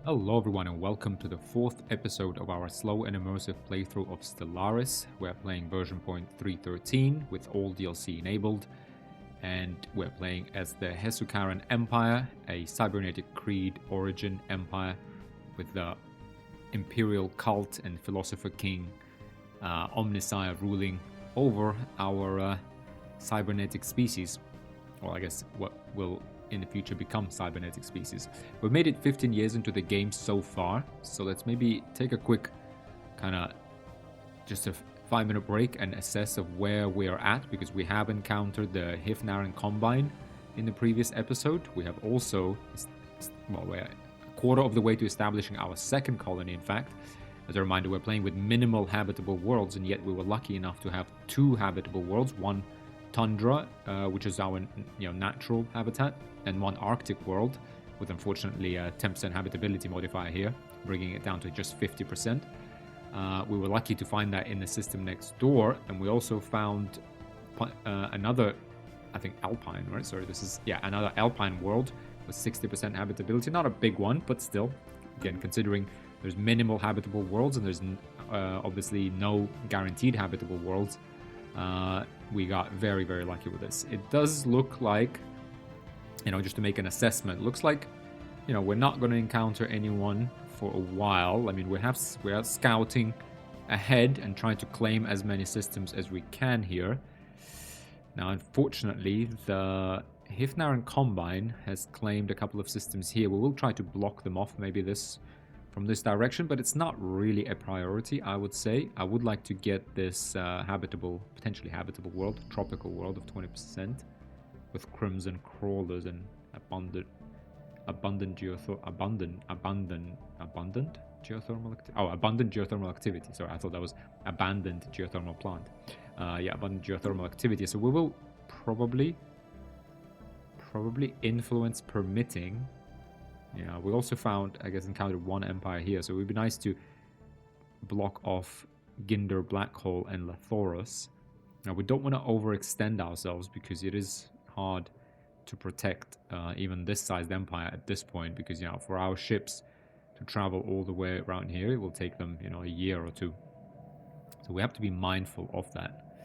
Hello everyone and welcome to the fourth episode of our slow and immersive playthrough of Stellaris. We're playing version 3.13 with all DLC enabled, and we're playing as the Hesukaran Empire, a cybernetic creed origin empire with the imperial cult and philosopher king Omnissiah ruling over our cybernetic species, or I guess what will in the future become cybernetic species. We've made it 15 years into the game so far, so let's maybe take a quick kind of just a 5-minute break and assess of where we're at, because we have encountered the Hifnaran Combine in the previous episode. We have also, well, we're a quarter of the way to establishing our second colony, in fact. As a reminder, we're playing with minimal habitable worlds, and yet we were lucky enough to have 2 habitable worlds, one tundra, which is our natural habitat, and one Arctic world, with unfortunately a 10% habitability modifier here, bringing it down to just 50%. We were lucky to find that in the system next door, and we also found another, I think, alpine, right? Sorry, this is, yeah, another alpine world with 60% habitability. Not a big one, but still, again, considering there's minimal habitable worlds and there's obviously no guaranteed habitable worlds, we got very, very lucky with this. It does look like, just to make an assessment, looks like, we're not going to encounter anyone for a while. I mean, we are scouting ahead and trying to claim as many systems as we can here. Now, unfortunately, the Hifnaran Combine has claimed a couple of systems here. We will try to block them off, maybe from this direction, but it's not really a priority, I would say. I would like to get this potentially habitable world, tropical world of 20%, with crimson crawlers and abundant geothermal activity. Sorry, I thought that was abandoned geothermal plant. Abundant geothermal activity. So we will probably influence permitting. Yeah, we also encountered one empire here, so it would be nice to block off Ginder Black Hole and Lathoros. Now, we don't want to overextend ourselves because it is hard to protect even this sized empire at this point, because for our ships to travel all the way around here, it will take them a year or two, so we have to be mindful of that.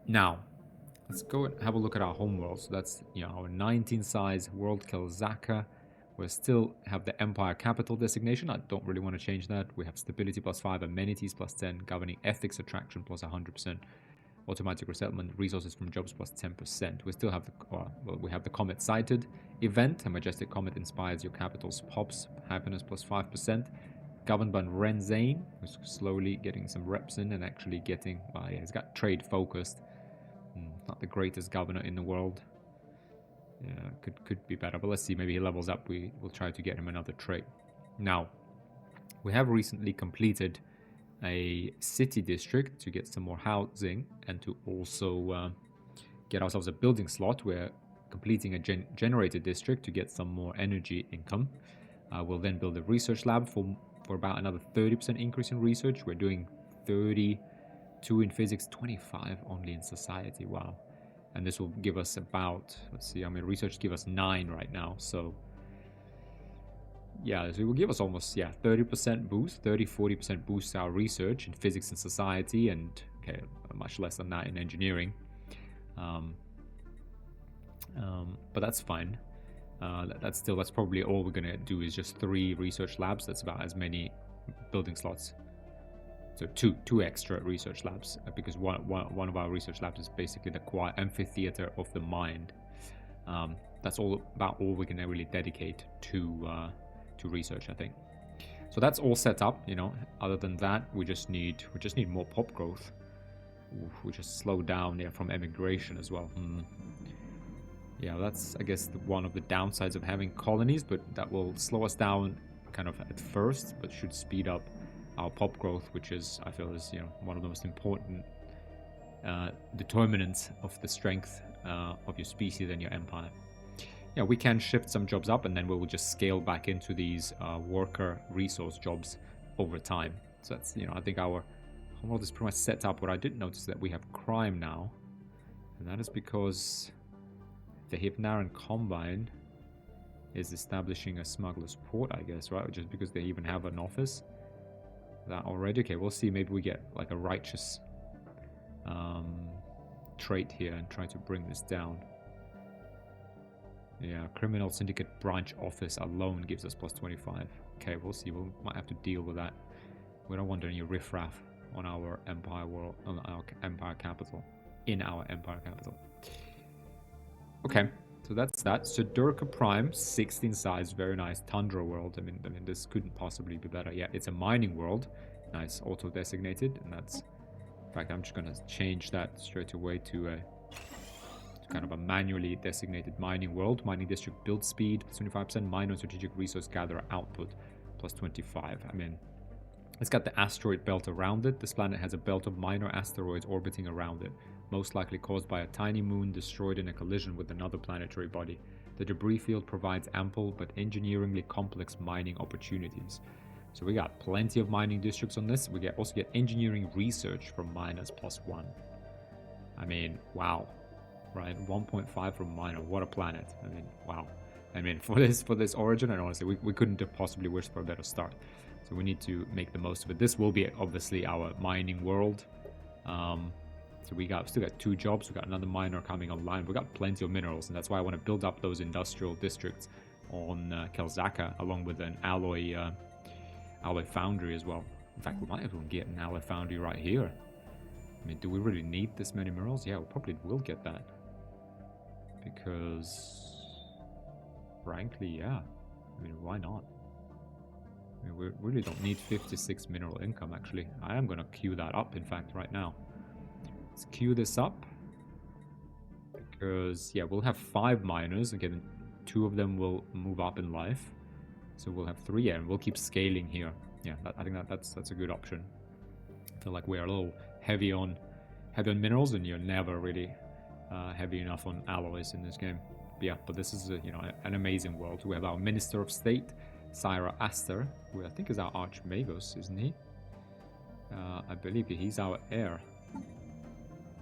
Now let's go and have a look at our homeworld. So that's our 19 size world, Kelzaka. We still have the Empire Capital designation. I don't really want to change that. We have stability +5, amenities +10, governing ethics attraction +100%, automatic resettlement, resources from jobs +10%. We still have we have the Comet Sighted event. A majestic comet inspires your capital's pops, happiness +5%. Governed by Renzane, who's slowly getting some reps in and actually getting, he's got trade focused. Not the greatest governor in the world. Yeah, could be better, but let's see. Maybe he levels up. We will try to get him another trait. Now, we have recently completed a city district to get some more housing and to also get ourselves a building slot. We're completing a generator district to get some more energy income. We'll then build a research lab for about another 30% increase in research. We're doing 32 in physics, 25 only in society. Wow. And this will give us about, research give us 9 right now. So yeah, so it will give us almost 30% boost, 30-40% boost to our research in physics and society, and much less than that in engineering. But that's fine. That's probably all we're gonna do is just 3 research labs. That's about as many building slots. So two extra research labs, because one of our research labs is basically the quiet amphitheater of the mind. That's all we're gonna really dedicate to research, I think. So that's all set up. Other than that, we just need more pop growth. We just slow down from emigration as well. Yeah, that's I guess one of the downsides of having colonies, but that will slow us down kind of at first, but should speed up our pop growth, which I feel is one of the most important determinants of the strength of your species and your empire. We can shift some jobs up, and then we will just scale back into these worker resource jobs over time. So that's I think our homeworld is pretty much set up. What I did notice that we have crime now, and that is because the Hifnaran Combine is establishing a smuggler's port, I guess, right? Just because they even have an office. That already? Okay, we'll see. Maybe we get like a righteous trait here and try to bring this down. Yeah, criminal syndicate branch office alone gives us plus 25. Okay, we'll see. We might have to deal with that. We don't want any riffraff on our empire world, on our empire capital, in our empire capital. Okay, so that's that. Sedurka Prime, 16 size, very nice. Tundra world. I mean, this couldn't possibly be better. Yeah, it's a mining world. Nice, auto designated, and that's. In fact, I'm just gonna change that straight away to a kind of a manually designated mining world. Mining district build speed, 25%. Minor strategic resource gatherer output, plus 25. I mean, it's got the asteroid belt around it. This planet has a belt of minor asteroids orbiting around it, most likely caused by a tiny moon destroyed in a collision with another planetary body. The debris field provides ample but engineeringly complex mining opportunities. So we got plenty of mining districts on this. We also get engineering research from miners +1. I mean, wow. Right, 1.5 from miner. What a planet. I mean, wow. I mean, for this origin, and honestly, we couldn't have possibly wished for a better start. So we need to make the most of it. This will be obviously our mining world. So we still got 2 jobs. We got another miner coming online. We got plenty of minerals, and that's why I want to build up those industrial districts on Kelzaka, along with an alloy foundry as well. In fact, we might even get an alloy foundry right here. I mean, do we really need this many minerals? Yeah, we probably will get that. Because, frankly, yeah. I mean, why not? I mean, we really don't need 56 mineral income, actually. I am going to queue that up, in fact, right now. Let's queue this up. Because, yeah, we'll have 5 miners. Again, 2 of them will move up in life. So we'll have 3, and we'll keep scaling here. Yeah, I think that's a good option. I feel like we're a little heavy on minerals, and you're never really heavy enough on alloys in this game. But yeah, but this is an amazing world. We have our Minister of State, Syra Aster, who I think is our Archmagos, isn't he? I believe he's our heir.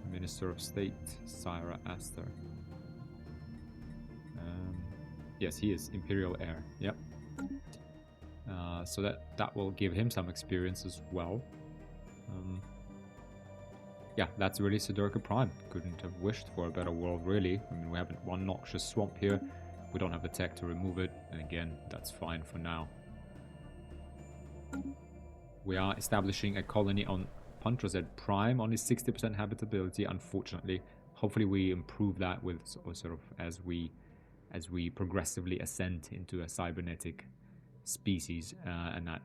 Minister of State, Syra Aster. Yes, he is Imperial heir. Yep. So that will give him some experience as well. Yeah, that's really Sedurka Prime. Couldn't have wished for a better world, really. I mean, we have one noxious swamp here. We don't have the tech to remove it. And again, that's fine for now. We are establishing a colony on Puntrazed Prime. Only 60% habitability, unfortunately. Hopefully we improve that with sort of as we progressively ascend into a cybernetic species, and that,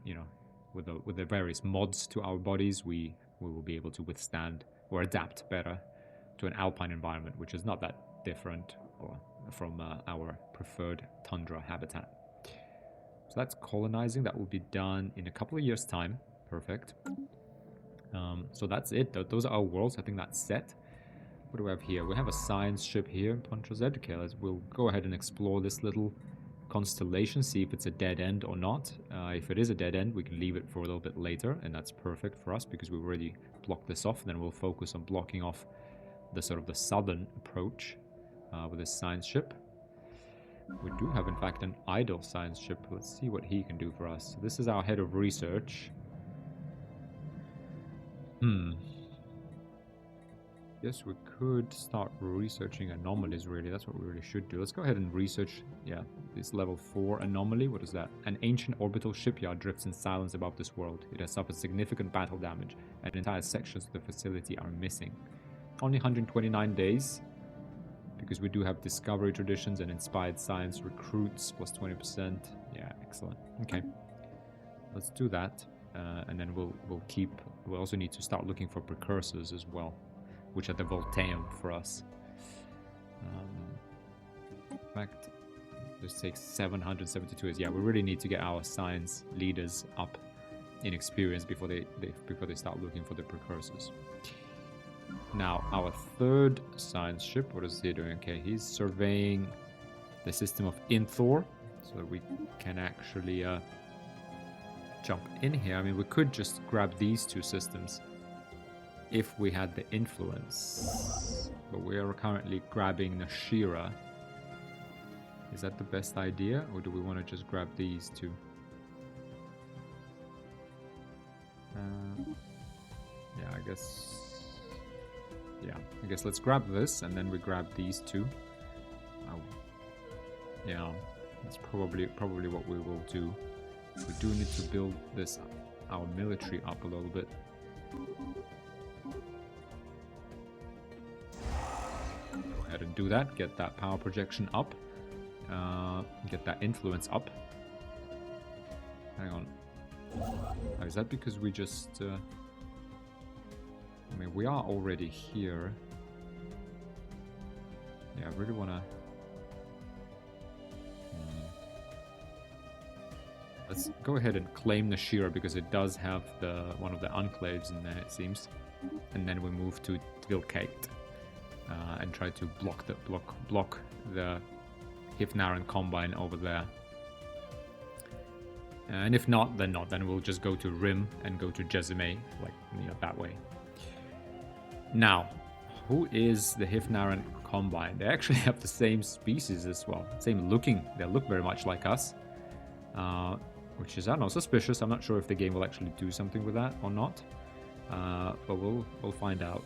with the various mods to our bodies, we will be able to withstand or adapt better to an alpine environment, which is not that different from our preferred tundra habitat. So that's colonizing. That will be done in a couple of years' time. Perfect. So that's it. Those are our worlds. I think that's set. What do we have here? We have a science ship here in Puntrazed. Okay, we'll go ahead and explore this little constellation, see if it's a dead end or not. If it is a dead end, we can leave it for a little bit later, and that's perfect for us because we've already blocked this off. Then we'll focus on blocking off the southern approach with this science ship. We do have, in fact, an idle science ship. Let's see what he can do for us. So this is our head of research. Yes, we could start researching anomalies, really. That's what we really should do. Let's go ahead and research, this level 4 anomaly. What is that? An ancient orbital shipyard drifts in silence above this world. It has suffered significant battle damage, and entire sections of the facility are missing. Only 129 days, because we do have discovery traditions and inspired science recruits, plus 20%. Yeah, excellent. Okay, let's do that, and then we'll also need to start looking for precursors as well, which are the Voltaeum for us. In fact, this takes 772 years. Yeah, we really need to get our science leaders up in experience before they start looking for the precursors. Now, our third science ship, what is he doing? Okay, he's surveying the system of Inthor, so that we can actually jump in here. I mean, we could just grab these 2 systems if we had the influence, but we are currently grabbing Nashira. Is that the best idea, or do we want to just grab these two? Yeah, I guess let's grab this, and then we grab these two. Yeah, that's probably what we will do. We do need to build this, our military, up a little bit. Go ahead and do that. Get that power projection up. Get that influence up. Hang on. Oh, is that because we just... I mean, we are already here. Yeah, I really want to... Let's go ahead and claim Nashira, because it does have one of the enclaves in there, it seems. And then we move to Vilcate and try to block the Hifnaran Combine over there. And if not, then not. Then we'll just go to Rim and go to Jezime, like, you know, that way. Now, who is the Hifnaran Combine? They actually have the same species as well. Same looking. They look very much like us. Which is, I don't know, suspicious. I'm not sure if the game will actually do something with that or not. But we'll find out.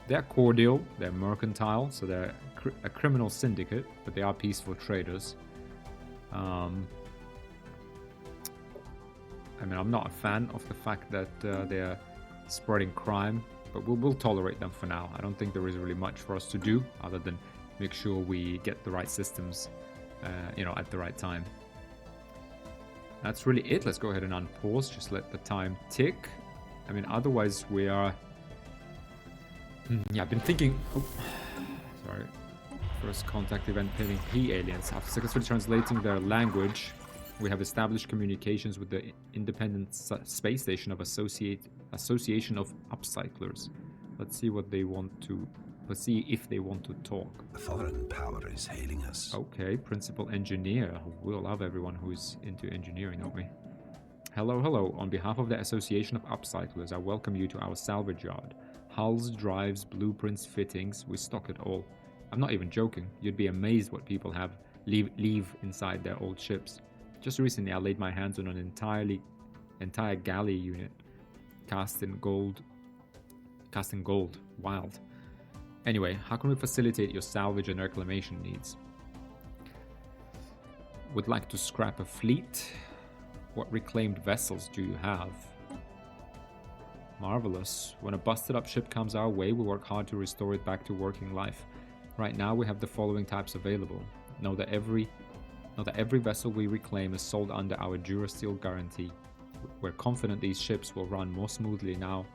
They're cordial. They're mercantile. So they're a criminal syndicate. But they are peaceful traders. I mean, I'm not a fan of the fact that they're spreading crime, but we'll tolerate them for now. I don't think there is really much for us to do other than make sure we get the right systems, you know, at the right time. That's really it. Let's go ahead and unpause. Just let the time tick. I mean, otherwise we are... Yeah, I've been thinking... Oh, sorry. First contact event pairing P aliens. After successfully translating their language, we have established communications with the independent space station of Association of Upcyclers. Let's see what they want to... Let's see if they want to talk. A foreign power is hailing us. Okay, principal engineer. We'll love everyone who's into engineering, don't we? Hello, hello. On behalf of the Association of Upcyclers, I welcome you to our salvage yard. Hulls, drives, blueprints, fittings, we stock it all. I'm not even joking. You'd be amazed what people leave inside their old ships. Just recently, I laid my hands on an entire galley unit, cast in gold. Wild. Anyway, how can we facilitate your salvage and reclamation needs? Would like to scrap a fleet? What reclaimed vessels do you have? Marvelous. When a busted up ship comes our way, we work hard to restore it back to working life. Right now we have the following types available. Know that every vessel we reclaim is sold under our Durasteel guarantee. We're confident these ships will run more smoothly now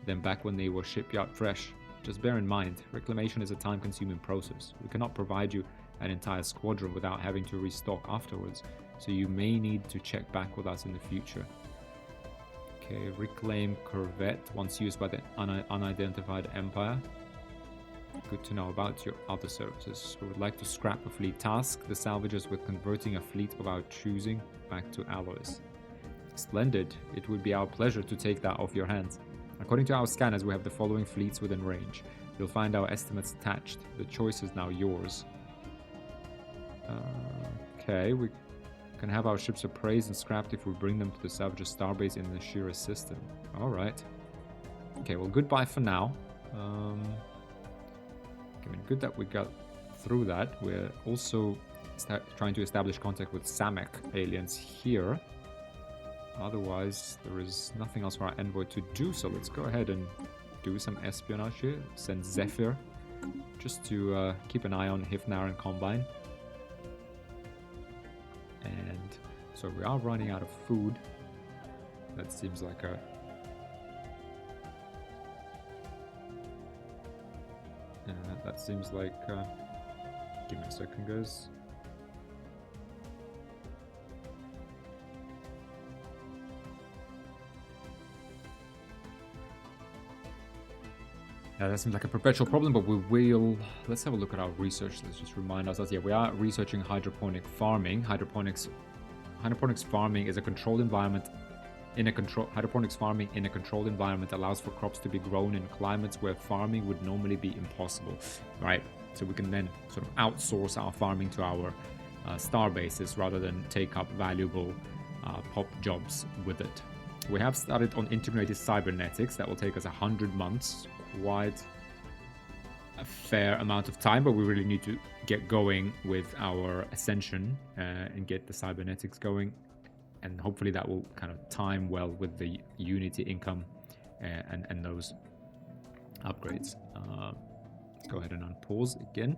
than back when they were shipyard fresh. Just bear in mind, reclamation is a time-consuming process. We cannot provide you an entire squadron without having to restock afterwards, so you may need to check back with us in the future. Okay, reclaim corvette, once used by the unidentified empire. Good to know about your other services. We would like to scrap a fleet. Task the salvagers with converting a fleet of our choosing back to alloys. Splendid. It would be our pleasure to take that off your hands. According to our scanners, we have the following fleets within range. You'll find our estimates attached. The choice is now yours. Okay, we can have our ships appraised and scrapped if we bring them to the Salvager starbase in the Nashira system. Alright. Okay, well, goodbye for now. I mean, good that we got through that. We're also trying to establish contact with Samek aliens here. Otherwise, there is nothing else for our envoy to do, so let's go ahead and do some espionage here. Send Zephyr just to keep an eye on Hifnaran Combine. And so we are running out of food. That seems like a... that seems like... give me a second, guys. Yeah, that seems like a perpetual problem, but we will... Let's have a look at our research. Let's just remind ourselves. Yeah, we are researching hydroponic farming. Hydroponics farming is a controlled environment. Hydroponics farming in a controlled environment allows for crops to be grown in climates where farming would normally be impossible. Right? So we can then sort of outsource our farming to our star bases rather than take up valuable pop jobs with it. We have started on integrated cybernetics. That will take us 100 months, quite a fair amount of time, but we really need to get going with our ascension and get the cybernetics going, and hopefully that will kind of time well with the Unity income and those upgrades. Let's go ahead and unpause again.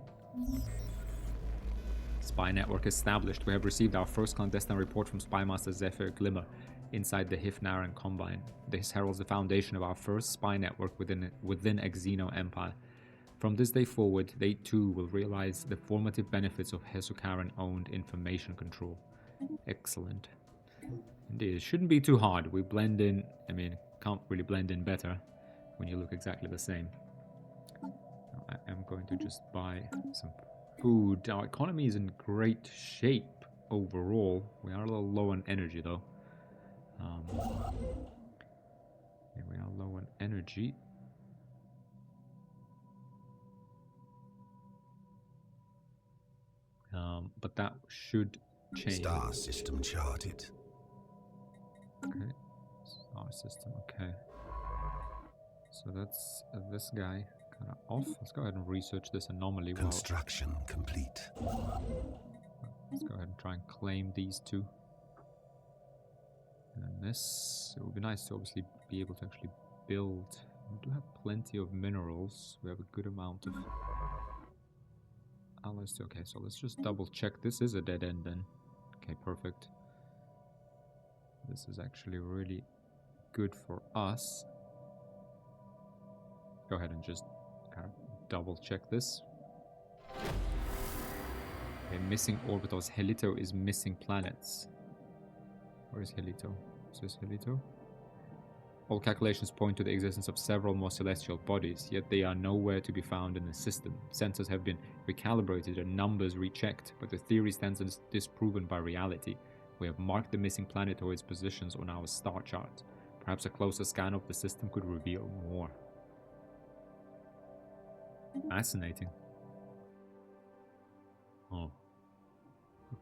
Spy network established. We have received our first clandestine report from Spymaster Zephyr Glimmer inside the Hifnaran Combine. This heralds the foundation of our first spy network within a Xeno empire. From this day forward, they too will realize the formative benefits of Hesukaran-owned information control. Excellent. Indeed, it shouldn't be too hard. We blend in, I mean, can't really blend in better when you look exactly the same. I am going to just buy some food. Our economy is in great shape overall. We are a little low on energy though. Yeah, we are low on energy. But that should change. Star system charted. Okay. Star system, okay. So that's this guy kind of off. Let's go ahead and research this anomaly. Construction complete. Let's go ahead and try and claim these two. And then this, it would be nice to obviously be able to actually build. We do have plenty of minerals. We have a good amount of alloys. Okay, so let's just double check. This is a dead end then. Okay, perfect. This is actually really good for us. Go ahead and just kind of double check this. Okay, missing orbitals. Helito is missing planets. Where is Helito? Is this Helito? All calculations point to the existence of several more celestial bodies, yet they are nowhere to be found in the system. Sensors have been recalibrated and numbers rechecked, but the theory stands as disproven by reality. We have marked the missing planetoids' positions on our star chart. Perhaps a closer scan of the system could reveal more. Fascinating. Oh.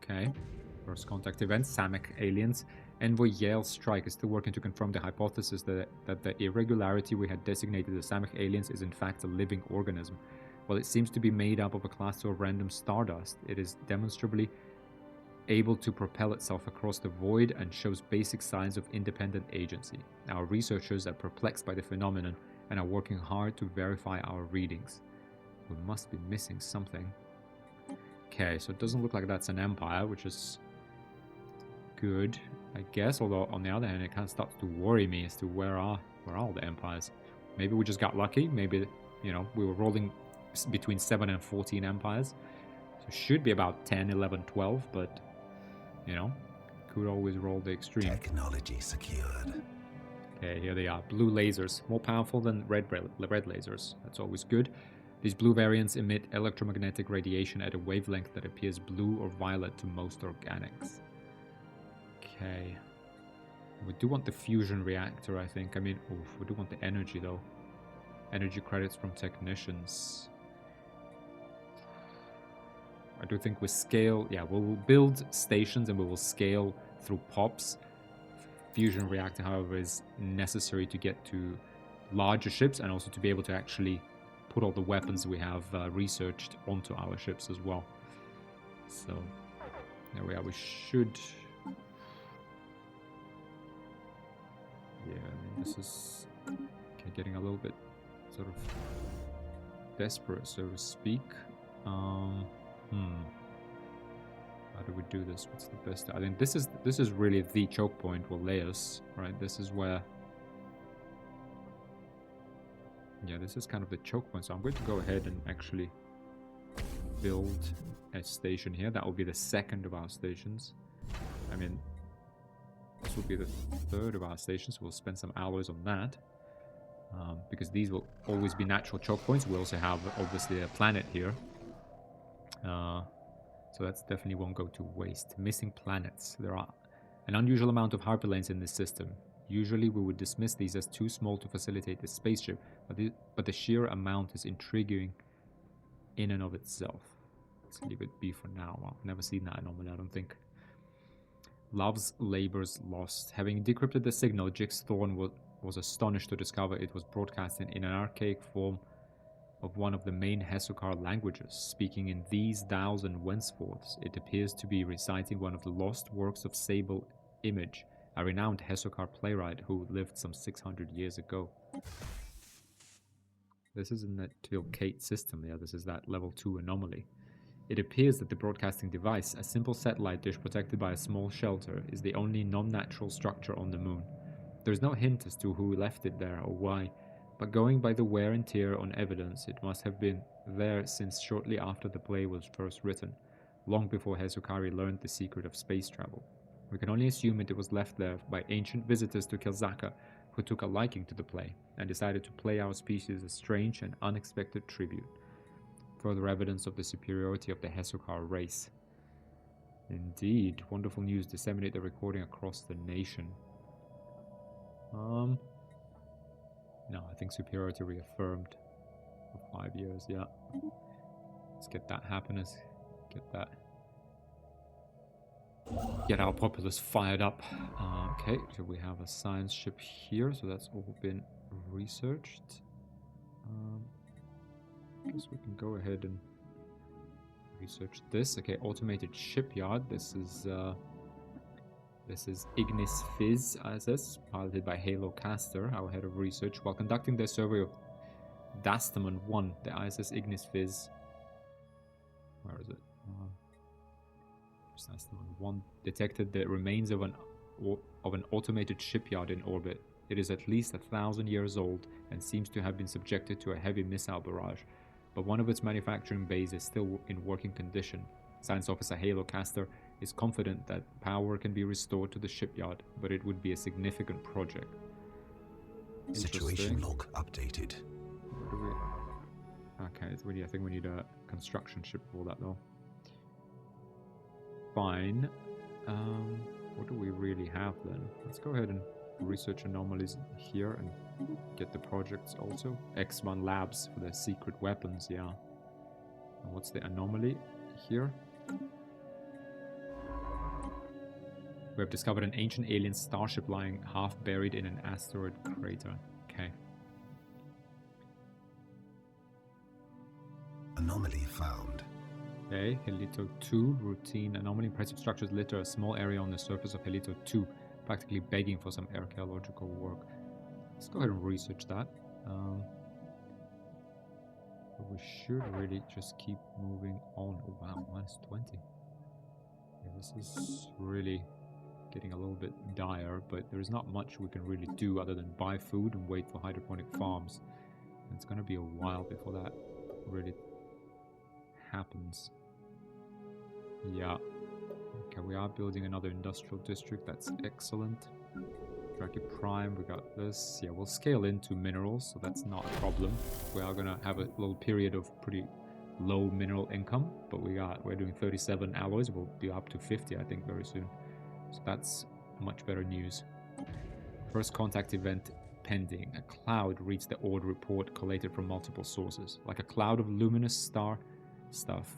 Okay. First contact event, Samek aliens. Envoy Yale Strike is still working to confirm the hypothesis that the irregularity we had designated as Samek aliens is in fact a living organism. While it seems to be made up of a cluster of random stardust, it is demonstrably able to propel itself across the void and shows basic signs of independent agency. Our researchers are perplexed by the phenomenon and are working hard to verify our readings. We must be missing something. Okay, so it doesn't look like that's an empire, which is good, I guess. Although on the other hand, it kind of starts to worry me as to where are all the empires. Maybe we just got lucky. Maybe, you know, we were rolling between 7 and 14 empires. So it should be about 10, 11, 12, but, you know, could always roll the extreme. Technology secured. Okay, here they are. Blue lasers, more powerful than red lasers. That's always good. These blue variants emit electromagnetic radiation at a wavelength that appears blue or violet to most organics. Okay. We do want the fusion reactor, I think. I mean, oof, we do want the energy, though. Energy credits from technicians. I do think we scale... Yeah, we will build stations and we will scale through pops. Fusion reactor, however, is necessary to get to larger ships and also to be able to actually put all the weapons we have researched onto our ships as well. So, there we are. We should... Yeah, I mean, this is getting a little bit sort of desperate, so to speak. How do we do this? What's the best? I think this is really the choke point will lay us, right? This is where... Yeah, this is kind of the choke point. So I'm going to go ahead and actually build a station here. That will be the second of our stations. I mean, this will be the third of our stations. We'll spend some hours on that. Because these will always be natural choke points. We also have, obviously, a planet here. So that's definitely won't go to waste. Missing planets. There are an unusual amount of hyperlanes in this system. Usually we would dismiss these as too small to facilitate the spaceship, but the sheer amount is intriguing in and of itself. Let's leave it be for now. I've never seen that anomaly, I don't think. Love's labors lost. Having decrypted the signal, Jix Thorn was astonished to discover it was broadcasting in an archaic form of one of the main Hesukar languages. Speaking in these thous and whenceforths, it appears to be reciting one of the lost works of Sable Image, a renowned Hesukar playwright who lived some 600 years ago. This isn't that Kate system, yeah, this is that level 2 anomaly. It appears that the broadcasting device, a simple satellite dish protected by a small shelter, is the only non-natural structure on the moon. There is no hint as to who left it there or why, but going by the wear and tear on evidence, it must have been there since shortly after the play was first written, long before Hesukari learned the secret of space travel. We can only assume it was left there by ancient visitors to Kilzaka, who took a liking to the play, and decided to play our species a strange and unexpected tribute. Further evidence of the superiority of the Hesukar race. Indeed, wonderful news. Disseminate the recording across the nation. No, I think superiority reaffirmed for 5 years, yeah. Let's get that happiness. Get our populace fired up. Okay, so we have a science ship here, so that's all been researched. I guess we can go ahead and research this. Okay, automated shipyard. This is Ignis Fizz ISS, piloted by Halo Caster, our head of research. While conducting their survey of Dastamon 1, the ISS Ignis Fizz... Where is it? Dastamon 1 detected the remains of an automated shipyard in orbit. It is at least 1,000 years old and seems to have been subjected to a heavy missile barrage, but one of its manufacturing bays is still in working condition. Science Officer Halo Caster is confident that power can be restored to the shipyard, but it would be a significant project. Situation log updated. Okay, I think we need a construction ship for that though. Fine. What do we really have then? Let's go ahead and research anomalies here and get the projects also. X1 Labs for the secret weapons, yeah. And what's the anomaly here? We have discovered an ancient alien starship lying half buried in an asteroid crater. Okay. Anomaly found. Okay, Helito 2, routine anomaly. Impressive structures litter a small area on the surface of Helito 2, practically begging for some archaeological work. Let's go ahead and research that. But we should really just keep moving on. Oh wow, minus 20. Okay, this is really getting a little bit dire, but there's not much we can really do other than buy food and wait for hydroponic farms. And it's going to be a while before that really happens. Yeah. Okay, we are building another industrial district. That's excellent. Draki Prime, we got this. Yeah, we'll scale into minerals, so that's not a problem. We are going to have a little period of pretty low mineral income, but we're doing 37 alloys. We'll be up to 50, I think, very soon. So that's much better news. First contact event pending. A cloud reads the odd report collated from multiple sources, like a cloud of luminous star stuff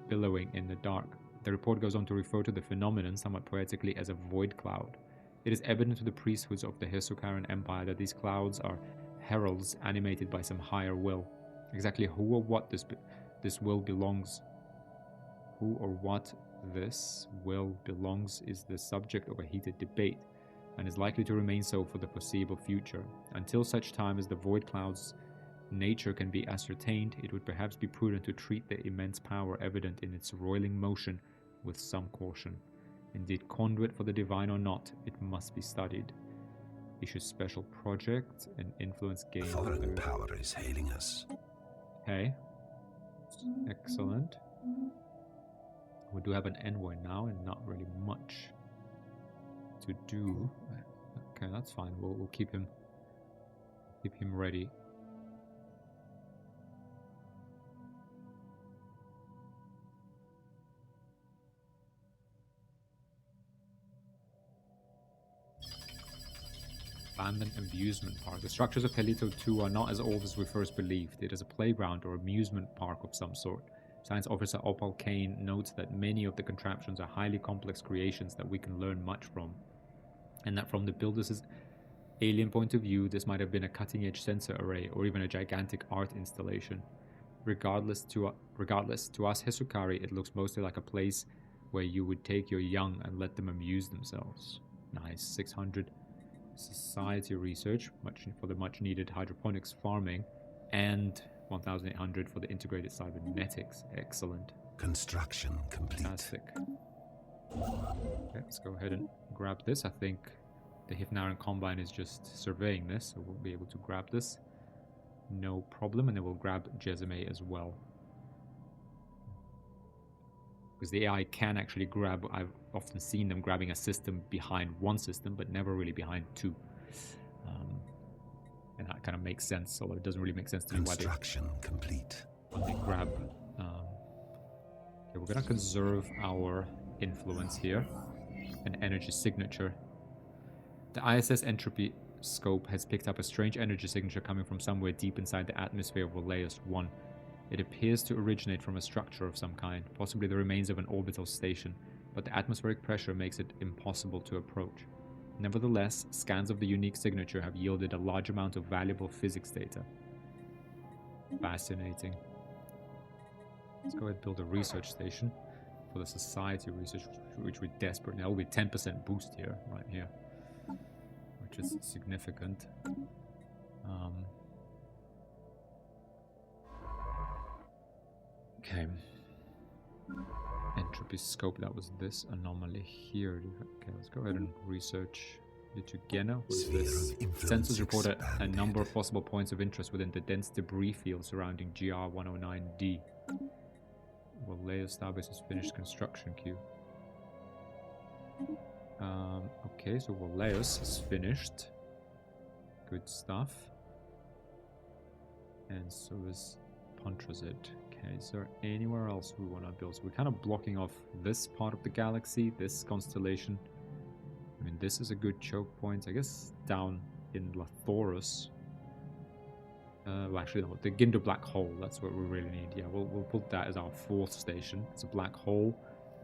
billowing in the dark. The report goes on to refer to the phenomenon somewhat poetically as a void cloud. It is evident to the priesthoods of the Hesukaran Empire that these clouds are heralds animated by some higher will. Exactly who or what this will belongs. Who or what this will belongs is the subject of a heated debate, and is likely to remain so for the foreseeable future. Until such time as the void cloud's nature can be ascertained, it would perhaps be prudent to treat the immense power evident in its roiling motion with some caution. Indeed, conduit for the divine or not, it must be studied. Issue special project and influence gain. Foreign power is hailing us. Okay. Excellent. We do have an envoy now and not really much to do. Okay, that's fine. We'll keep him ready. Abandoned amusement park. The structures of Helito 2 are not as old as we first believed. It is a playground or amusement park of some sort. Science Officer Opal Kane notes that many of the contraptions are highly complex creations that we can learn much from, and that from the builders' alien point of view, this might have been a cutting-edge sensor array or even a gigantic art installation. Regardless, to us Hisukari, it looks mostly like a place where you would take your young and let them amuse themselves. Nice. 600 society research, for the much-needed hydroponics farming, and 1,800 for the integrated cybernetics. Excellent. Construction complete. Fantastic. Okay, let's go ahead and grab this. I think the Hifnaran Combine is just surveying this, so we'll be able to grab this. No problem, and then we'll grab Jezime as well. Because the AI can actually grab, I've often seen them grabbing a system behind one system, but never really behind two. And that kind of makes sense, although it doesn't really make sense to me why they grab. Okay, we're going to conserve our influence here. An energy signature. The ISS entropy scope has picked up a strange energy signature coming from somewhere deep inside the atmosphere of Waleus 1. It appears to originate from a structure of some kind, possibly the remains of an orbital station, but the atmospheric pressure makes it impossible to approach. Nevertheless, scans of the unique signature have yielded a large amount of valuable physics data. Fascinating. Let's go ahead and build a research station for the society research, which we desperately need. With 10% boost here, right here, which is significant. Okay. Entropy scope, that was this anomaly here. Okay, let's go ahead and research it again. What is this? Sensors report a number of possible points of interest within the dense debris field surrounding GR109D. Waleus Starbase has finished construction queue. Okay, so Waleus is finished. Good stuff. And so is Puntrazit. Okay, is there anywhere else we want to build? So we're kind of blocking off this part of the galaxy, this constellation. I mean, this is a good choke point. I guess down in Lathoris. Well, actually, no, the Ginder Black Hole. That's what we really need. Yeah, we'll put that as our 4th station. It's a black hole.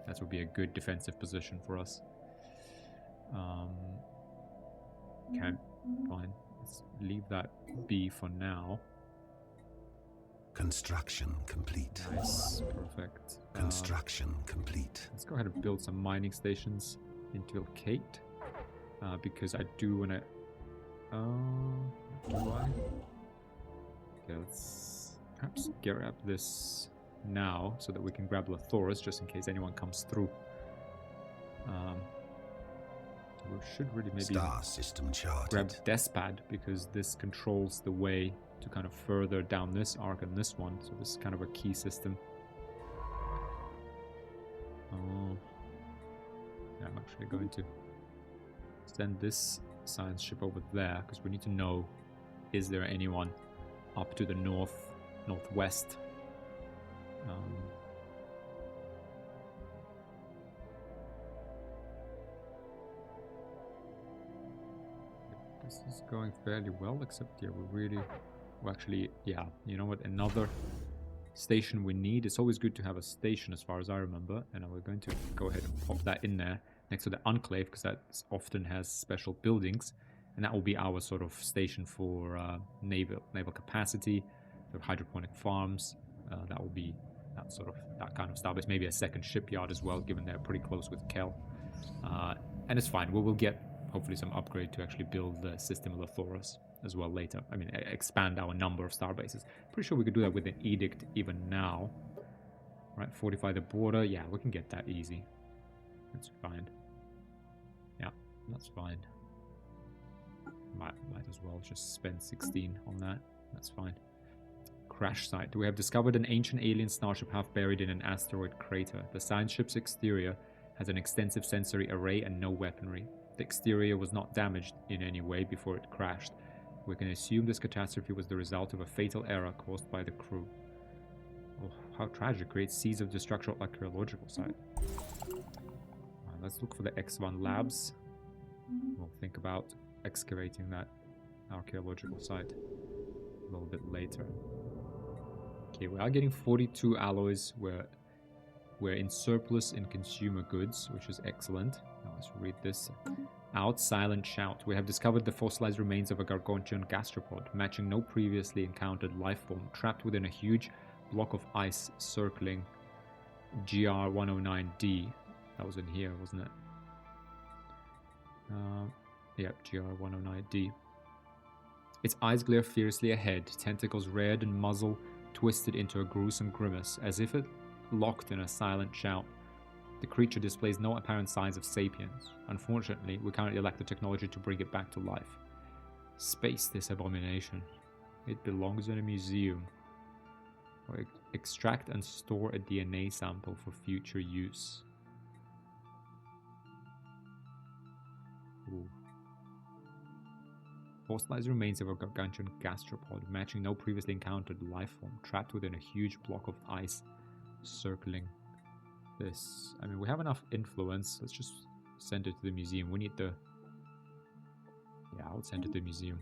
That would be a good defensive position for us. Okay, fine. Let's leave that be for now. Construction complete. Nice, perfect. Construction complete. Let's go ahead and build some mining stations into Ilkate, because I do want to. Do I? Okay, let's perhaps grab this now so that we can grab Lathoris just in case anyone comes through. We should really maybe Star system charted. Grab Despad, because this controls the way to kind of further down this arc and this one, so this is kind of a key system. Yeah, I'm actually going to send this science ship over there, because we need to know, is there anyone up to the northwest? This is going fairly well, except, yeah, yeah, you know what, another station we need. It's always good to have a station as far as I remember, and we're going to go ahead and pop that in there next to the Enclave, because that often has special buildings, and that will be our sort of station for naval capacity, the hydroponic farms. That will be that kind of starbase, maybe a second shipyard as well, given they're pretty close with Kel. And it's fine, we will get hopefully some upgrade to actually build the system of Lathoris as well later. I mean, expand our number of star bases. Pretty sure we could do that with an edict even now. Right, fortify the border. Yeah, we can get that easy. That's fine. Yeah, that's fine. Might as well just spend 16 on that. That's fine. Crash site. We have discovered an ancient alien starship half buried in an asteroid crater. The science ship's exterior has an extensive sensory array and no weaponry. The exterior was not damaged in any way before it crashed. We can assume this catastrophe was the result of a fatal error caused by the crew. Oh, how tragic. Creates seeds of destruction archaeological site. Let's look for the X1 labs. We'll think about excavating that archaeological site a little bit later. Okay, we are getting 42 alloys. We're in surplus in consumer goods, which is excellent. Now let's read this out. Silent shout. We have discovered the fossilized remains of a gargantuan gastropod, matching no previously encountered life form, trapped within a huge block of ice circling GR109D. That was in here, wasn't it? Yeah, GR109D. Its eyes glare fiercely ahead, tentacles reared and muzzle twisted into a gruesome grimace, as if it locked in a silent shout. The creature displays no apparent signs of sapience. Unfortunately, we currently lack the technology to bring it back to life. Space this abomination. It belongs in a museum. Or extract and store a DNA sample for future use. Ooh. Fossilized remains of a gargantuan gastropod, matching no previously encountered life form, trapped within a huge block of ice circling this. I mean, we have enough influence. Let's just send it to the museum. We need the... Yeah, I'll send it to the museum.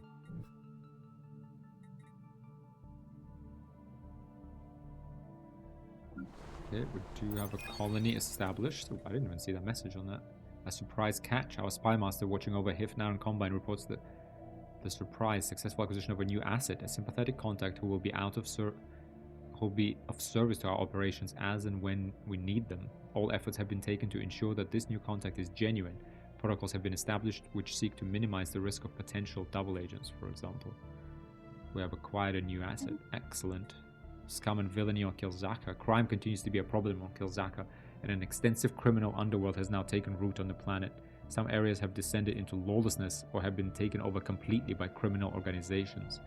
Okay, we do have a colony established. Oh, I didn't even see that message on that. A surprise catch. Our spy master watching over Hifnar and Combine reports that the surprise successful acquisition of a new asset, a sympathetic contact who will be of service to our operations as and when we need them. All efforts have been taken to ensure that this new contact is genuine. Protocols have been established which seek to minimize the risk of potential double agents, for example. We have acquired a new asset. Excellent. Scum and villainy on Kilzaka. Crime continues to be a problem on Kilzaka, and an extensive criminal underworld has now taken root on the planet. Some areas have descended into lawlessness or have been taken over completely by criminal organizations.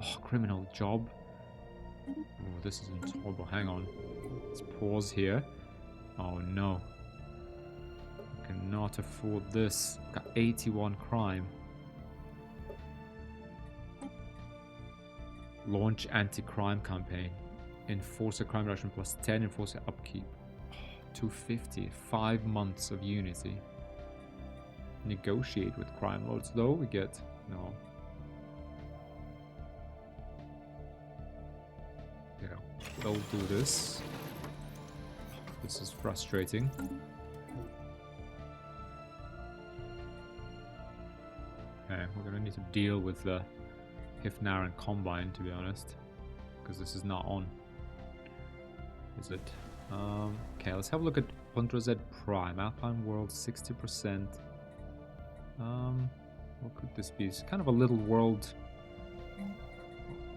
Oh, criminal job. Oh, this is intolerable. Hang on. Let's pause here. Oh no. I cannot afford this. Got 81 crime. Launch anti-crime campaign. Enforcer crime reduction plus 10. Enforcer upkeep. 250. 5 months of unity. Negotiate with crime lords though. We get... No. Yeah. We'll do this. This is frustrating. Okay, we're gonna need to deal with the Hifnar and Combine, to be honest, because this is not on. Is it? Okay, let's have a look at Puntra Z Prime. Alpine World, 60%. What could this be? It's kind of a little world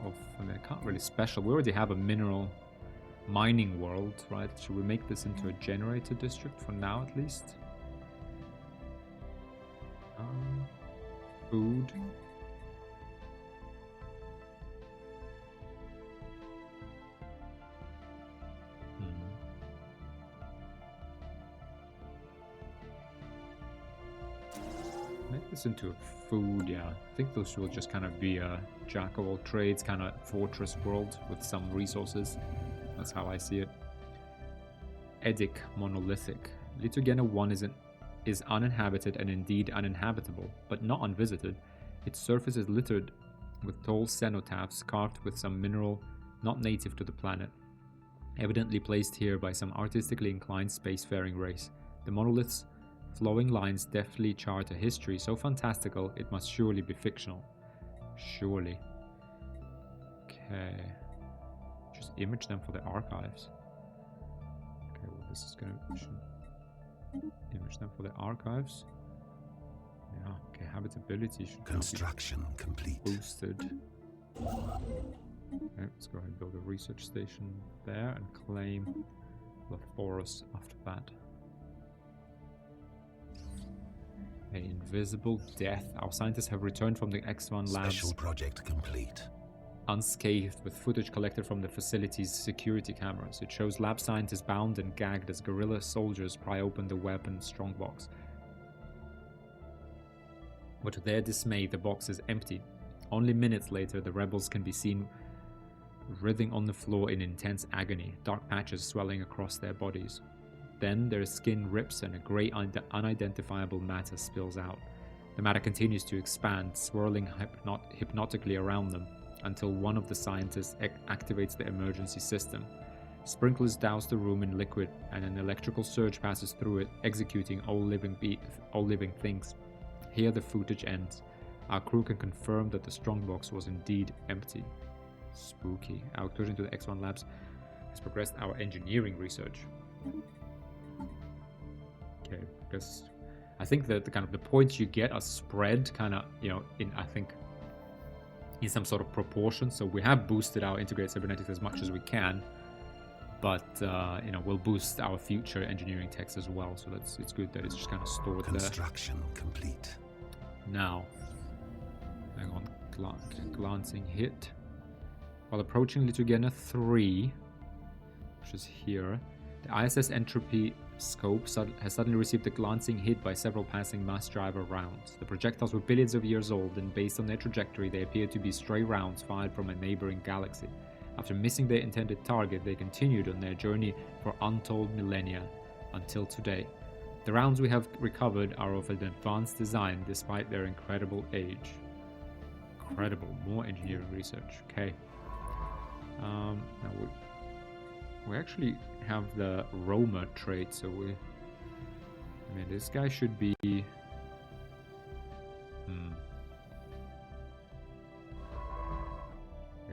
of... I mean, I can't really special. We already have a mineral mining world, right? Should we make this into a generator district for now, at least? Food. Make this into a food, yeah. I think this will just kind of be a jack of all trades kind of fortress world with some resources. That's how I see it. Edic monolithic. Litogena 1 is uninhabited and indeed uninhabitable, but not unvisited. Its surface is littered with tall cenotaphs carved with some mineral not native to the planet, evidently placed here by some artistically inclined spacefaring race. The monolith's flowing lines deftly chart a history so fantastical it must surely be fictional. Surely. Okay. Just image them for the archives. Okay, well this is gonna... Image them for the archives. Yeah, okay, habitability should Construction complete. Boosted. Okay, let's go ahead and build a research station there and claim the forest after that. A invisible death. Our scientists have returned from the X1 labs. Special project complete. Unscathed, with footage collected from the facility's security cameras. It shows lab scientists bound and gagged as guerrilla soldiers pry open the weapon strongbox. But to their dismay, the box is empty. Only minutes later, the rebels can be seen writhing on the floor in intense agony, dark patches swelling across their bodies. Then their skin rips and a grey unidentifiable matter spills out. The matter continues to expand, swirling hypnotically around them. until one of the scientists activates the emergency system. Sprinklers douse the room in liquid, and an electrical surge passes through it, executing all living things. Here the footage ends. Our crew can confirm that the strongbox was indeed empty. Spooky. Our excursion to the X1 labs has progressed our engineering research. Okay, because I think that the kind of the points you get are spread kind of, in some sort of proportion. So we have boosted our integrated cybernetics as much as we can, but we'll boost our future engineering techs as well. So it's good that it's just kind of stored there. Construction complete. Now, hang on, glancing hit. While approaching Liturgena 3, which is here, the ISS entropy scope has suddenly received a glancing hit by several passing mass driver rounds. The projectiles were billions of years old, and based on their trajectory, they appeared to be stray rounds fired from a neighboring galaxy. After missing their intended target, they continued on their journey for untold millennia, until today. The rounds we have recovered are of an advanced design, despite their incredible age. Incredible. More engineering research. Okay. Now we actually have the Roma trait, so this guy should be... Okay,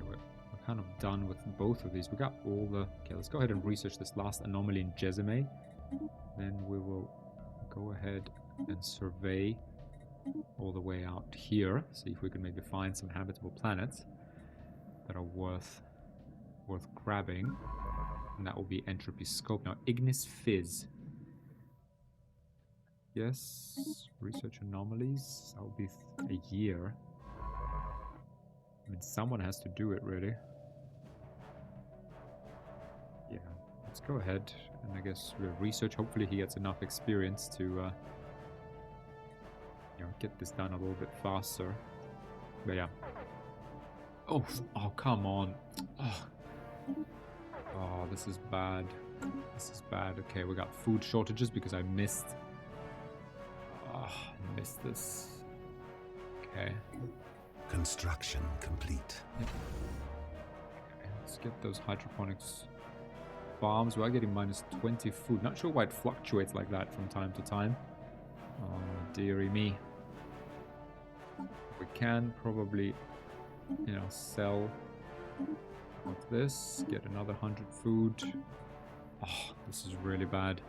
we're kind of done with both of these. We got all the... Okay, let's go ahead and research this last anomaly in Jezime. Then we will go ahead and survey all the way out here. See if we can maybe find some habitable planets that are worth grabbing. And that will be entropy scope. Now, Ignis Fizz. Yes, research anomalies. That will be a year. Someone has to do it, really. Yeah, let's go ahead and I guess we'll research. Hopefully he gets enough experience to get this done a little bit faster. But yeah. Oh, come on. Oh, this is bad. This is bad. Okay, we got food shortages because I missed this. Okay. Construction complete. Yep. Okay, let's get those hydroponics farms. We are getting -20 food. Not sure why it fluctuates like that from time to time. Oh, dearie me. We can probably, sell of this, get another 100 food. Oh, this is really bad.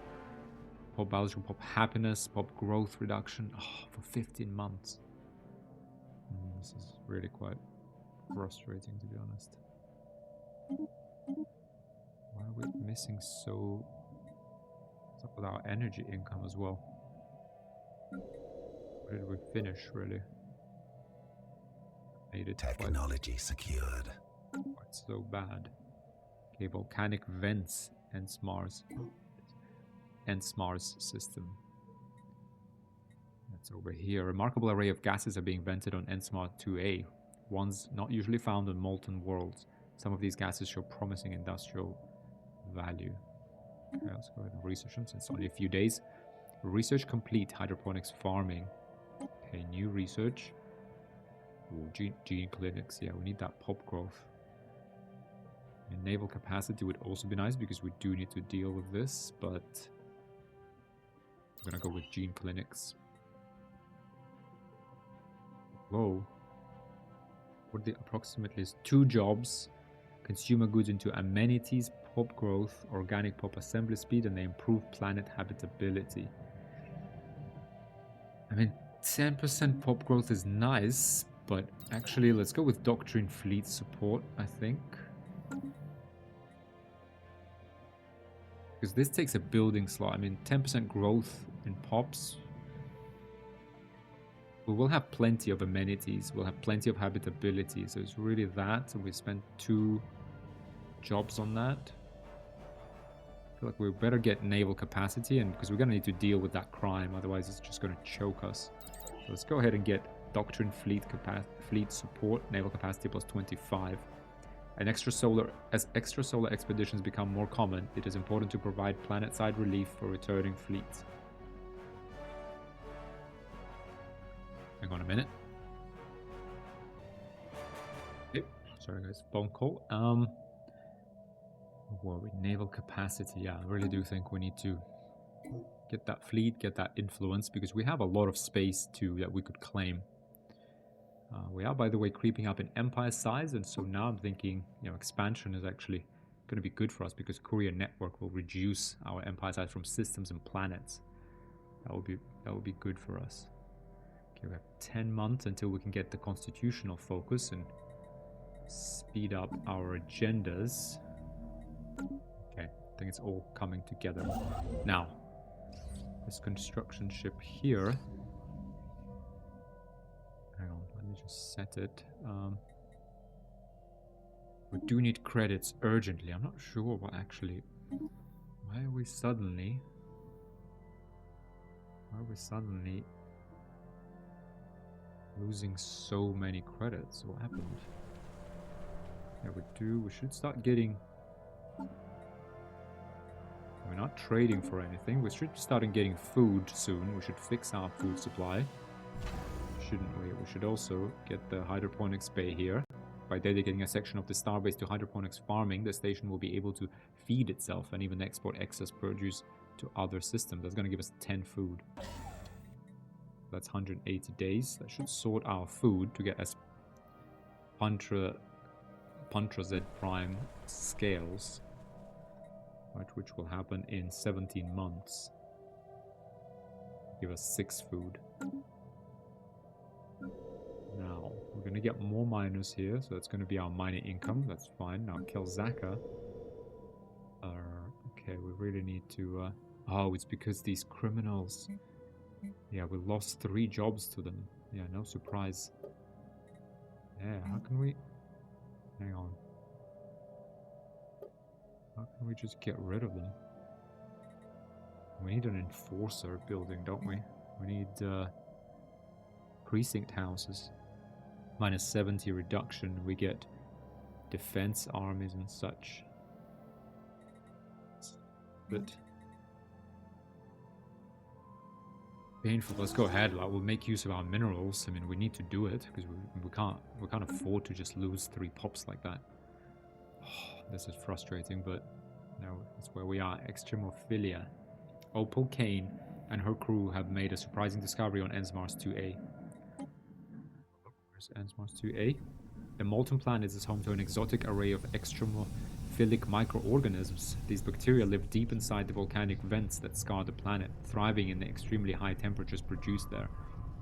Pop biology, pop happiness, pop growth reduction. Oh, for 15 months. This is really quite frustrating, to be honest. Why are we missing so... What's up with our energy income as well? Where did we finish, really? Made it technology secured. Quite so bad. Okay, volcanic vents, Ensmar's system. That's over here. A remarkable array of gases are being vented on Ensmar 2A, ones not usually found on molten worlds. Some of these gases show promising industrial value. Okay, let's go ahead and research them since it's only a few days. Research complete. Hydroponics farming. Okay, new research. Ooh, gene clinics. Yeah, we need that pop growth. And naval capacity would also be nice because we do need to deal with this, but I'm gonna go with gene clinics. Whoa. What the approximately is 2 jobs. Consumer goods into amenities, pop growth, organic pop assembly speed, and they improve planet habitability. 10% pop growth is nice, but actually let's go with doctrine fleet support, I think. Because this takes a building slot. 10% growth in pops. We will have plenty of amenities. We'll have plenty of habitability. So it's really that. So we spent 2 jobs on that. I feel like we better get naval capacity, and because we're going to need to deal with that crime. Otherwise it's just going to choke us. So let's go ahead and get doctrine fleet support. Naval capacity plus 25. And as extrasolar expeditions become more common, it is important to provide planet-side relief for returning fleets. Hang on a minute. Okay, Sorry guys, phone call. Were we naval capacity? Yeah, I really do think we need to get that fleet, get that influence, because we have a lot of space too that we could claim. We are, by the way, creeping up in empire size, and so now I'm thinking, you know, expansion is actually going to be good for us because courier network will reduce our empire size from systems and planets. That would be good for us. Okay, we have 10 months until we can get the constitutional focus and speed up our agendas. Okay, I think it's all coming together. Now, this construction ship here. Hang on, let me just set it. We do need credits urgently. I'm not sure what actually... Why are we suddenly losing so many credits? What happened? Yeah, we should start getting... We're not trading for anything. We should be starting getting food soon. We should fix our food supply. Shouldn't we? We should also get the hydroponics bay here. By dedicating a section of the starbase to hydroponics farming, the station will be able to feed itself and even export excess produce to other systems. That's going to give us 10 food. That's 180 days. That should sort our food to get us Pantra Z Prime scales, right, which will happen in 17 months. Give us 6 food. Now, we're going to get more miners here, so that's going to be our mining income. That's fine. Now, Kelzaka. Okay, we really need to... Oh, it's because these criminals... Yeah, we lost 3 jobs to them. Yeah, no surprise. Yeah, how can we... Hang on. How can we just get rid of them? We need an enforcer building, don't we? We need precinct houses. Minus 70 reduction. We get defense armies and such. But painful. Let's go ahead. Like, we'll make use of our minerals. I mean, we need to do it because we can't afford to just lose 3 pops like that. Oh, this is frustrating, but no, that's where we are. Extremophilia. Opal Kane and her crew have made a surprising discovery on Ensmars 2A. Where's Ensmars 2A? The molten planet is home to an exotic array of extremophilic microorganisms. These bacteria live deep inside the volcanic vents that scar the planet, thriving in the extremely high temperatures produced there.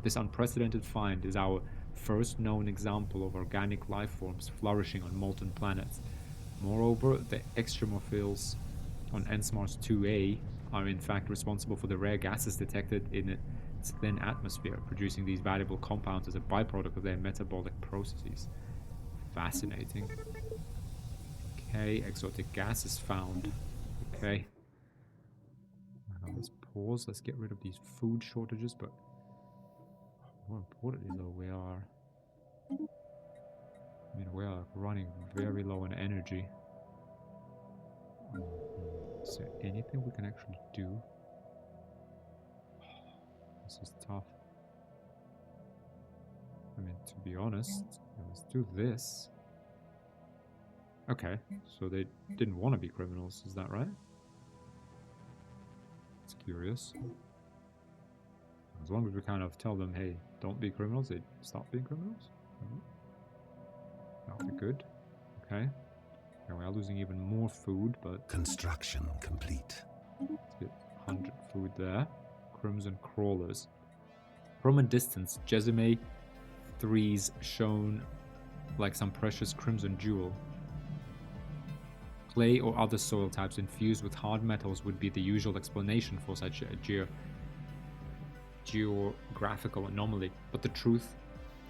This unprecedented find is our first known example of organic life forms flourishing on molten planets. Moreover, the extremophils on Ensmars 2A are in fact responsible for the rare gases detected in its thin atmosphere, producing these valuable compounds as a byproduct of their metabolic processes. Fascinating. Okay, exotic gas is found. Okay. Now let's pause. Let's get rid of these food shortages, but more importantly though, we are running very low on energy. Is there anything we can actually do? This is tough. I mean, to be honest, let's do this. Okay, so they didn't want to be criminals, is that right? It's curious. As long as we kind of tell them, hey, don't be criminals, they stop being criminals. That would be good. Okay. Okay, we are losing even more food, but... Construction complete. Let's get 100 food there. Crimson Crawlers. From a distance, Jezime 3's shown like some precious crimson jewel. Clay or other soil types infused with hard metals would be the usual explanation for such a geographical anomaly, but the truth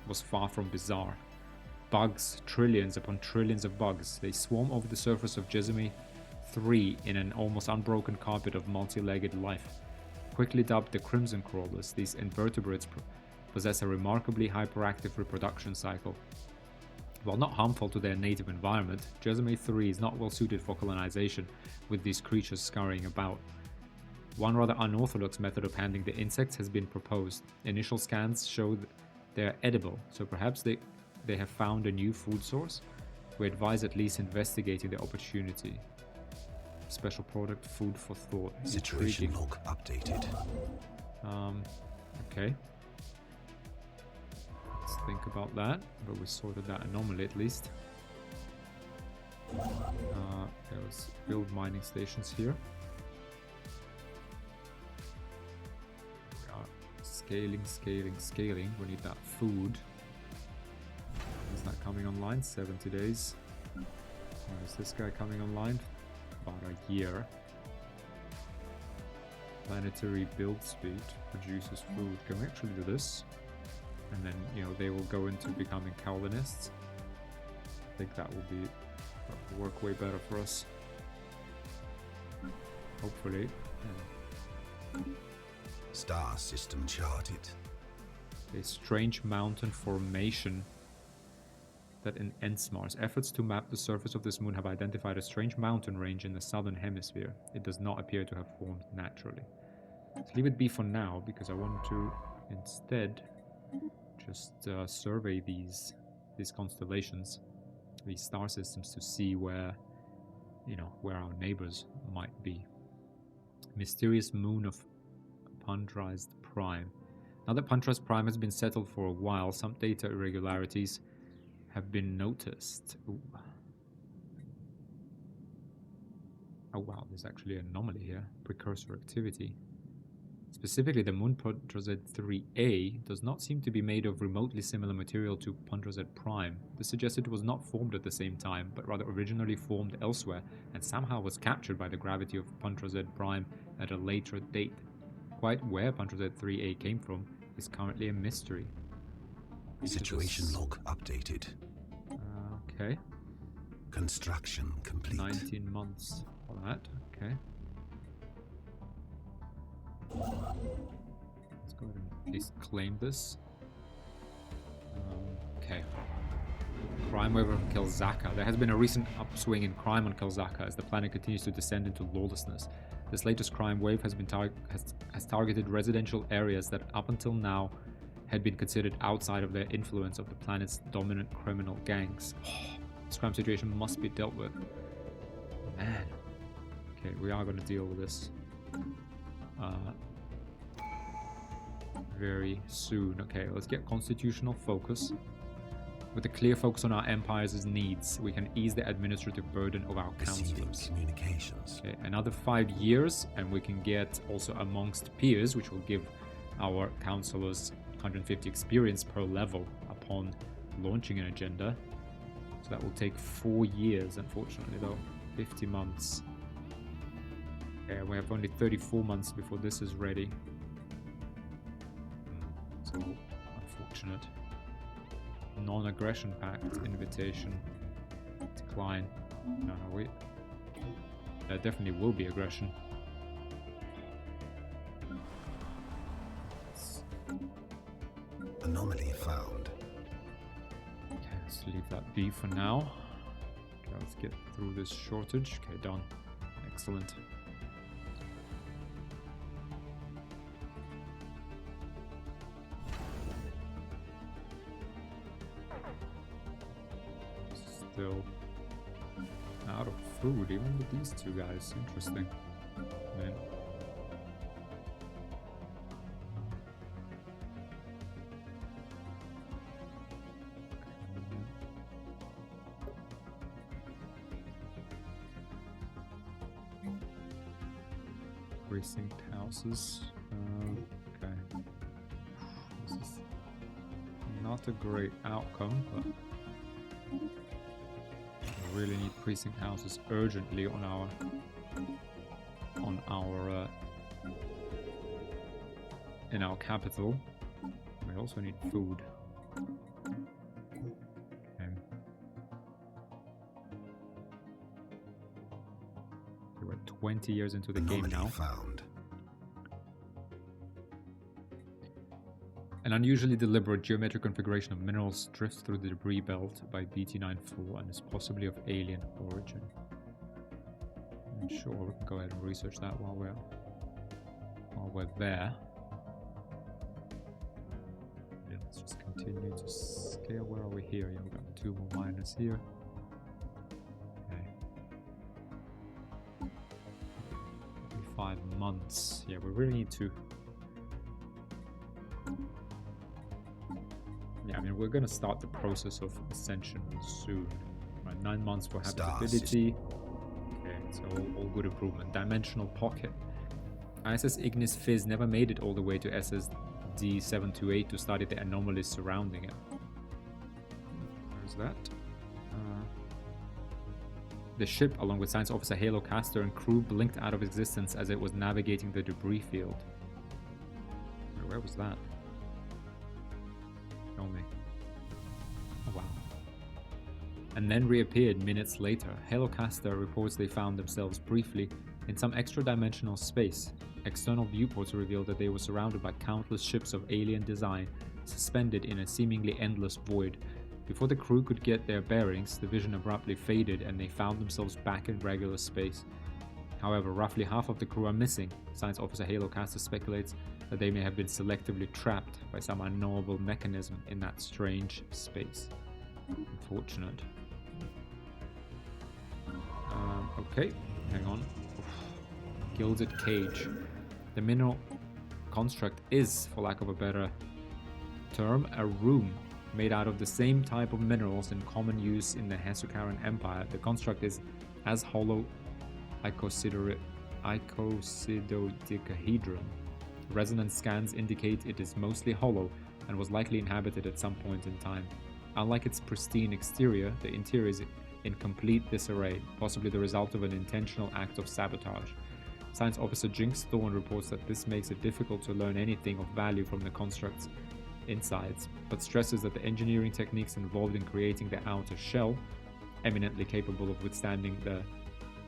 was far from bizarre. Bugs, trillions upon trillions of bugs, they swarm over the surface of Jezime 3 in an almost unbroken carpet of multi-legged life. Quickly dubbed the Crimson Crawlers, these invertebrates possess a remarkably hyperactive reproduction cycle. While not harmful to their native environment, Jezime 3 is not well suited for colonization, with these creatures scurrying about. One rather unorthodox method of handling the insects has been proposed. Initial scans show they're edible, so perhaps they have found a new food source. We advise at least investigating the opportunity. Special product, food for thought. Situation Intriguing. log updated. Okay. Let's think about that. But we sorted that anomaly at least. Let's build mining stations here. We are scaling. We need that food. Is that coming online? 70 days. Where is this guy coming online? About a year. Planetary build speed produces food. Can we actually do this? And then, you know, they will go into becoming Calvinists. I think that will work way better for us. Hopefully. Yeah. Star system charted. A strange mountain formation that ends Mars. Efforts to map the surface of this moon have identified a strange mountain range in the southern hemisphere. It does not appear to have formed naturally. Let's leave it be for now, because I want to instead just survey these constellations, these star systems, to see where, you know, where our neighbors might be. Mysterious moon of Pandrized Prime. Now that Pandrized Prime has been settled for a while, some data irregularities have been noticed. Ooh. Oh wow, there's actually an anomaly here. Precursor activity. Specifically, the moon Pandrazed 3A does not seem to be made of remotely similar material to Pandrazed Prime. This suggests it was not formed at the same time, but rather originally formed elsewhere, and somehow was captured by the gravity of Pandrazed Prime at a later date. Quite where Pandrazed 3A came from is currently a mystery. Situation log updated. Okay. Construction complete. 19 months for that. Okay. Let's go ahead and at least claim this. Okay. Crime wave on Kelzaka. There has been a recent upswing in crime on Kelzaka as the planet continues to descend into lawlessness. This latest crime wave has been has targeted residential areas that up until now had been considered outside of the influence of the planet's dominant criminal gangs. This crime situation must be dealt with. Man. Okay, we are going to deal with this very soon. Okay, let's get constitutional focus. With a clear focus on our empire's needs, we can ease the administrative burden of our councillors. Communications. Okay, another 5 years, and we can get also amongst peers, which will give our councillors 150 experience per level upon launching an agenda. So that will take 4 years, unfortunately, though. 50 months. Okay, we have only 34 months before this is ready. So, unfortunate. Non-aggression pact invitation. Decline. No, wait. There definitely will be aggression. Anomaly found. Okay, let's leave that be for now. Okay, let's get through this shortage. Okay, done. Excellent. Still out of food, even with these two guys. Interesting. Man. Precinct houses. Okay. This is not a great outcome, but we really need precinct houses urgently on our in our capital. We also need food. Okay. We're 20 years into the game now. Found. An unusually deliberate geometric configuration of minerals drifts through the debris belt by BT94 and is possibly of alien origin. Sure, we can go ahead and research that while we're there. Yeah, let's just continue to scale. Where are we here? Yeah, we've got 2 more miners here. months. Yeah, we really need to... Yeah, I mean, we're gonna start the process of ascension soon. Right, 9 months for habitability. Okay, so all good improvement. Dimensional pocket. ISS Ignis Fizz never made it all the way to SSD 728 to study the anomalies surrounding it. Where's that? The ship, along with Science Officer Halo Caster and crew, blinked out of existence as it was navigating the debris field. Where was that? Show me. Oh, wow. And then reappeared minutes later. Halo Caster reports they found themselves briefly in some extra-dimensional space. External viewports revealed that they were surrounded by countless ships of alien design, suspended in a seemingly endless void. Before the crew could get their bearings, the vision abruptly faded and they found themselves back in regular space. However, roughly half of the crew are missing. Science Officer Halo Caster speculates that they may have been selectively trapped by some unknowable mechanism in that strange space. Unfortunate. Okay, hang on. Gilded cage. The mineral construct is, for lack of a better term, a room made out of the same type of minerals in common use in the Hesukaran Empire. The construct is as hollow icosahedron. Resonance scans indicate it is mostly hollow and was likely inhabited at some point in time. Unlike its pristine exterior, the interior is in complete disarray, possibly the result of an intentional act of sabotage. Science Officer Jinx Thorne reports that this makes it difficult to learn anything of value from the construct's insides, but stresses that the engineering techniques involved in creating the outer shell, eminently capable of withstanding the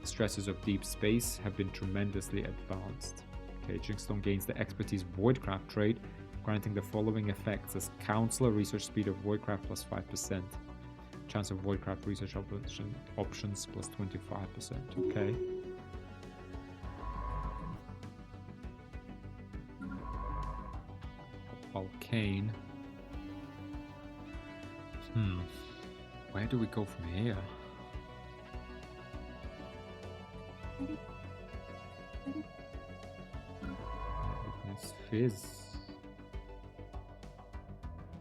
stresses of deep space, have been tremendously advanced. Okay, Jinxstone gains the expertise Voidcraft trait, granting the following effects as Counselor, research speed of Voidcraft plus 5%, chance of Voidcraft research options plus 25%. Okay. Volcane. Where do we go from here? Ignis Fizz.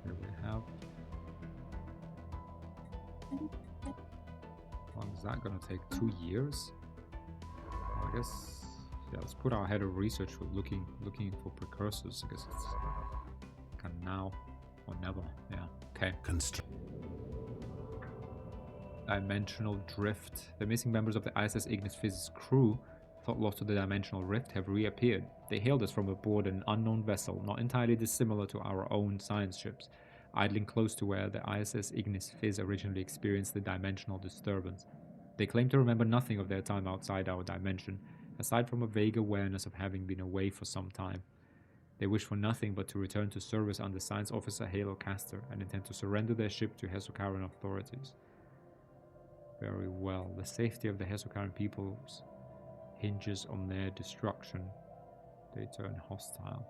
Here we have. How long is that gonna take? 2 years? Well, I guess. Yeah, let's put our head of research for looking for precursors. I guess it's kind of now or never. Yeah. Okay. Dimensional drift. The missing members of the ISS Ignis Fizz's crew, thought lost to the dimensional rift, have reappeared. They hailed us from aboard an unknown vessel, not entirely dissimilar to our own science ships, idling close to where the ISS Ignis Fizz originally experienced the dimensional disturbance. They claim to remember nothing of their time outside our dimension, aside from a vague awareness of having been away for some time. They wish for nothing but to return to service under Science Officer Halo Caster and intend to surrender their ship to Hesukaran authorities. Very well. The safety of the Hesukaran peoples hinges on their destruction. They turn hostile.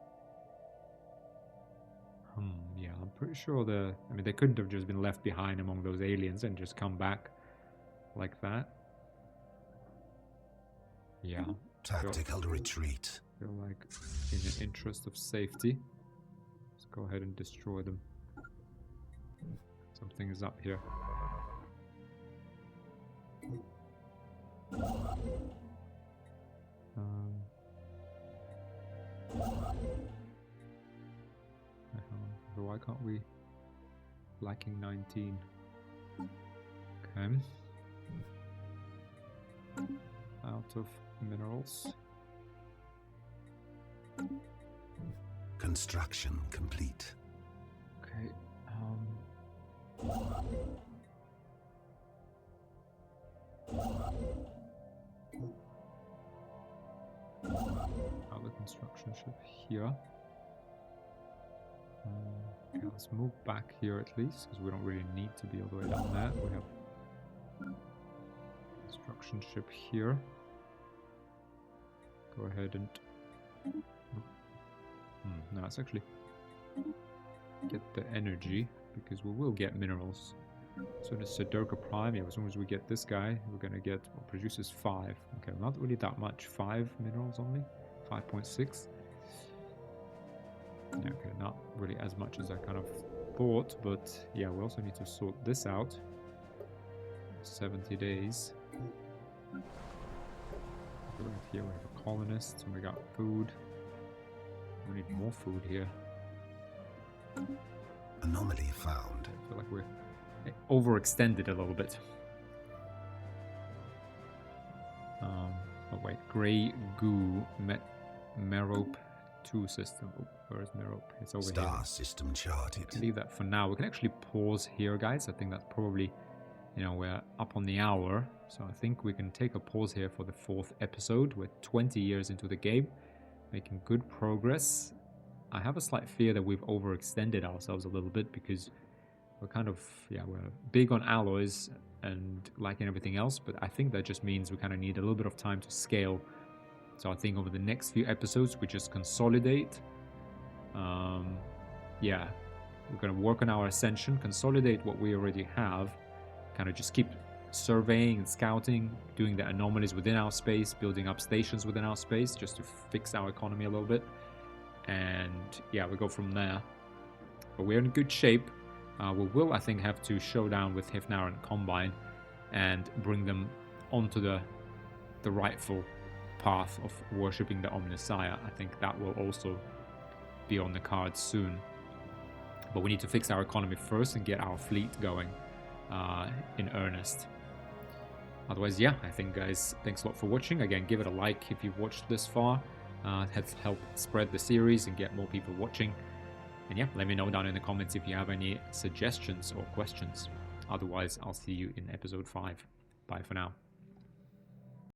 Yeah, I'm pretty sure they couldn't have just been left behind among those aliens and just come back like that. Yeah. Tactical retreat. I feel like in the interest of safety, let's go ahead and destroy them. Something is up here. Why can't we? Lacking 19. Okay. Out of minerals. Construction complete. Okay. Other construction ship here. Okay, let's move back here at least, because we don't really need to be all the way down there. We have construction ship here. Go ahead and no, let's actually get the energy, because we will get minerals. So the Sedurka Prime, yeah, as soon as we get this guy, we're gonna get what produces 5. Okay, not really that much. 5 minerals only. 5.6. Yeah, okay, not really as much as I kind of thought, but yeah, we also need to sort this out. 70 days. Right here we have a colonist, and we got food. We need more food here. Anomaly found. I feel like we're overextended a little bit. Oh wait, Grey Goo Merope 2 system. Oh, where is Merope? It's over here. Star system charted. Leave that for now. We can actually pause here, guys. I think that's probably, you know, we're up on the hour, so I think we can take a pause here for the 4th episode. We're 20 years into the game, making good progress. I have a slight fear that we've overextended ourselves a little bit because we're kind of, yeah, we're big on alloys and lacking everything else, but I think that just means we kind of need a little bit of time to scale. So I think over the next few episodes we just consolidate. Yeah, we're going to work on our ascension, consolidate what we already have, kind of just keep surveying and scouting, doing the anomalies within our space, building up stations within our space just to fix our economy a little bit. And yeah, we go from there. But we're in good shape. We will, I think, have to show down with Hifnar and Combine and bring them onto the rightful path of worshipping the Omnissiah. I think that will also be on the cards soon. But we need to fix our economy first and get our fleet going in earnest. Otherwise, yeah, I think, guys, thanks a lot for watching. Again, give it a like if you've watched this far. It help spread the series and get more people watching. And yeah, let me know down in the comments if you have any suggestions or questions. Otherwise, I'll see you in episode 5. Bye for now.